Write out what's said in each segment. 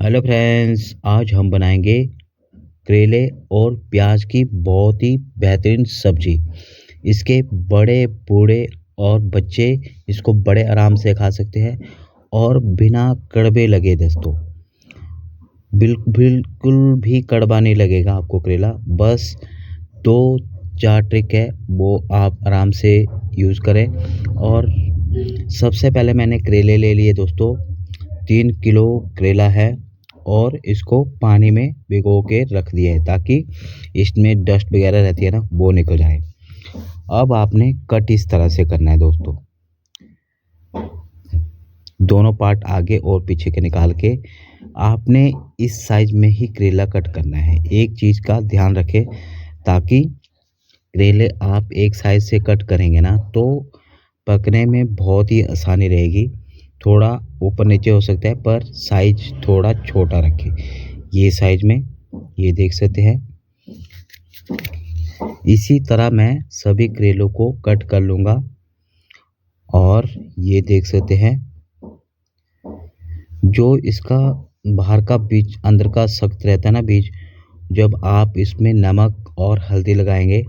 Hello friends, आज हम बनाएंगे करेले और प्याज की बहुत ही बेहतरीन सब्जी। इसके बड़े बूढ़े और बच्चे इसको बड़े आराम से खा सकते हैं और बिना कड़वे लगे दोस्तों। बिल्कुल भी कड़वा नहीं लगेगा आपको करेला। बस 2-4 ट्रिक है, वो आप आराम से यूज़ करें। और सबसे पहले मैंने करेले ले लिए दोस्तों। 3 किलो करेला है और इसको पानी में भिगो के रख दिया है ताकि इसमें डस्ट वगैरह रहती है ना, वो निकल जाए। अब आपने कट इस तरह से करना है दोस्तों, दोनों पार्ट आगे और पीछे के निकाल के आपने इस साइज में ही करेला कट करना है। एक चीज़ का ध्यान रखें, ताकि करेले आप एक साइज से कट करेंगे ना तो पकने में बहुत ही आसानी रहेगी। थोड़ा ऊपर नीचे हो सकता है, पर साइज थोड़ा छोटा रखें। ये साइज में ये देख सकते हैं। इसी तरह मैं सभी करेलों को कट कर लूँगा। और ये देख सकते हैं, जो इसका बाहर का बीज अंदर का सख्त रहता है ना बीज, जब आप इसमें नमक और हल्दी लगाएंगे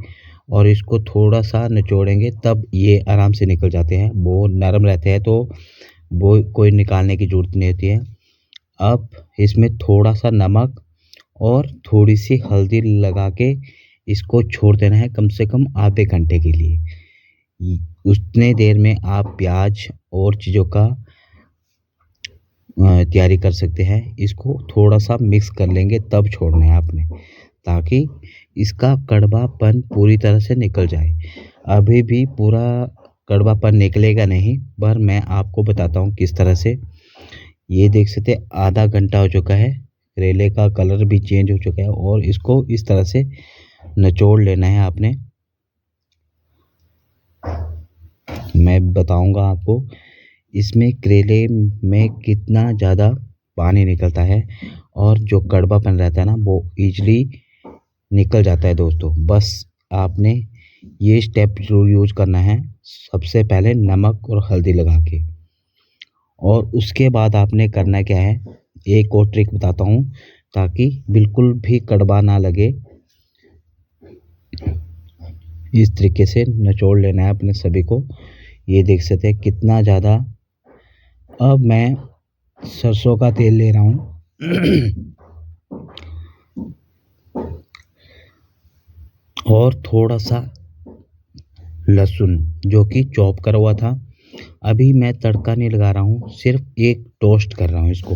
और इसको थोड़ा सा निचोड़ेंगे तब ये आराम से निकल जाते हैं। वो नरम रहते हैं तो वो कोई निकालने की ज़रूरत नहीं होती है। अब इसमें थोड़ा सा नमक और थोड़ी सी हल्दी लगा के इसको छोड़ देना है कम से कम आधे घंटे के लिए। उतने देर में आप प्याज और चीज़ों का तैयारी कर सकते हैं। इसको थोड़ा सा मिक्स कर लेंगे तब छोड़ना है आपने, ताकि इसका कड़वापन पूरी तरह से निकल जाए। अभी भी पूरा कड़वापन निकलेगा नहीं, पर मैं आपको बताता हूँ किस तरह से। ये देख सकते हैं, आधा घंटा हो चुका है, करेले का कलर भी चेंज हो चुका है और इसको इस तरह से निचोड़ लेना है आपने। मैं बताऊंगा आपको इसमें करेले में कितना ज़्यादा पानी निकलता है और जो कड़वापन रहता है ना, वो ईज़िली निकल जाता है दोस्तों। बस आपने ये स्टेप ज़रूर यूज़ करना है, सबसे पहले नमक और हल्दी लगा के। और उसके बाद आपने करना क्या है, एक और ट्रिक बताता हूँ ताकि बिल्कुल भी कड़वा ना लगे। इस तरीके से निचोड़ लेना है अपने सभी को। ये देख सकते हैं कितना ज़्यादा। अब मैं सरसों का तेल ले रहा हूँ और थोड़ा सा लहसुन जो कि चॉप करा हुआ था। अभी मैं तड़का नहीं लगा रहा हूँ, सिर्फ एक टोस्ट कर रहा हूँ इसको।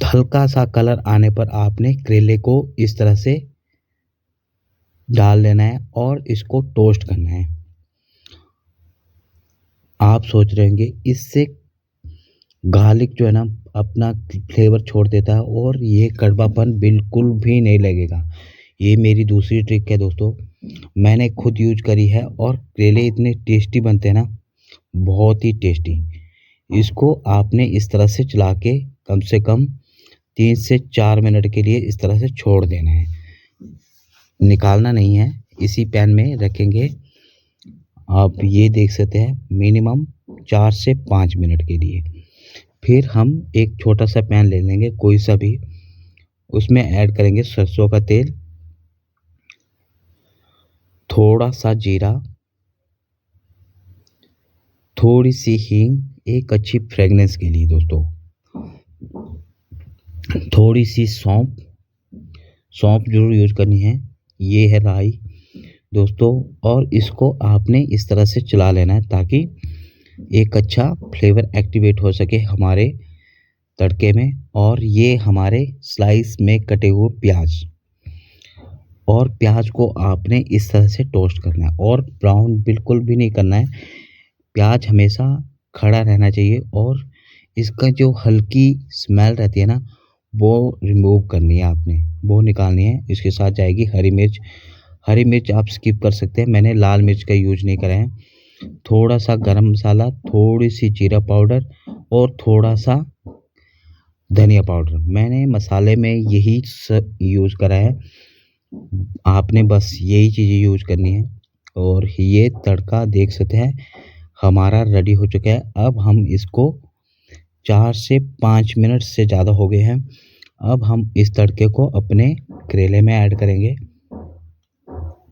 हल्का सा कलर आने पर आपने करेले को इस तरह से डाल लेना है और इसको टोस्ट करना है। आप सोच रहे होंगे इससे गार्लिक जो है ना अपना फ्लेवर छोड़ देता है और ये कड़वापन बिल्कुल भी नहीं लगेगा। ये मेरी दूसरी ट्रिक है दोस्तों, मैंने खुद यूज करी है और करेले इतने टेस्टी बनते हैं ना, बहुत ही टेस्टी। इसको आपने इस तरह से चला के कम से कम 3 से 4 मिनट के लिए इस तरह से छोड़ देना है, निकालना नहीं है। इसी पैन में रखेंगे आप, ये देख सकते हैं, मिनिमम 4 से 5 मिनट के लिए। फिर हम एक छोटा सा पैन ले लेंगे कोई सा भी, उसमें ऐड करेंगे सरसों का तेल, थोड़ा सा जीरा, थोड़ी सी हींग एक अच्छी फ्रेगनेंस के लिए दोस्तों, थोड़ी सी सौंफ जरूर यूज करनी है। ये है राई दोस्तों। और इसको आपने इस तरह से चला लेना है ताकि एक अच्छा फ्लेवर एक्टिवेट हो सके हमारे तड़के में। और ये हमारे स्लाइस में कटे हुए प्याज, और प्याज को आपने इस तरह से टोस्ट करना है और ब्राउन बिल्कुल भी नहीं करना है। प्याज हमेशा खड़ा रहना चाहिए और इसका जो हल्की स्मेल रहती है ना, वो रिमूव करनी है आपने, वो निकालनी है। इसके साथ जाएगी हरी मिर्च। हरी मिर्च आप स्किप कर सकते हैं, मैंने लाल मिर्च का यूज नहीं करा है। थोड़ा सा गरम मसाला, थोड़ी सी जीरा पाउडर और थोड़ा सा धनिया पाउडर। मैंने मसाले में यही यूज़ करा है, आपने बस यही चीज़ें यूज करनी है। और ये तड़का देख सकते हैं हमारा रेडी हो चुका है। अब हम इसको 4 से 5 मिनट से ज़्यादा हो गए हैं। अब हम इस तड़के को अपने करेले में ऐड करेंगे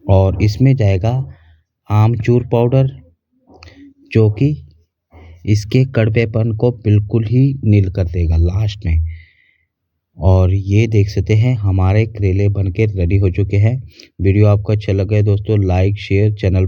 और इसमें जाएगा आमचूर पाउडर, जो कि इसके कड़वेपन को बिल्कुल ही नील कर देगा लास्ट में। और ये देख सकते हैं हमारे करेले बनके रेडी हो चुके हैं। वीडियो आपको अच्छा लगे दोस्तों, लाइक शेयर, चैनल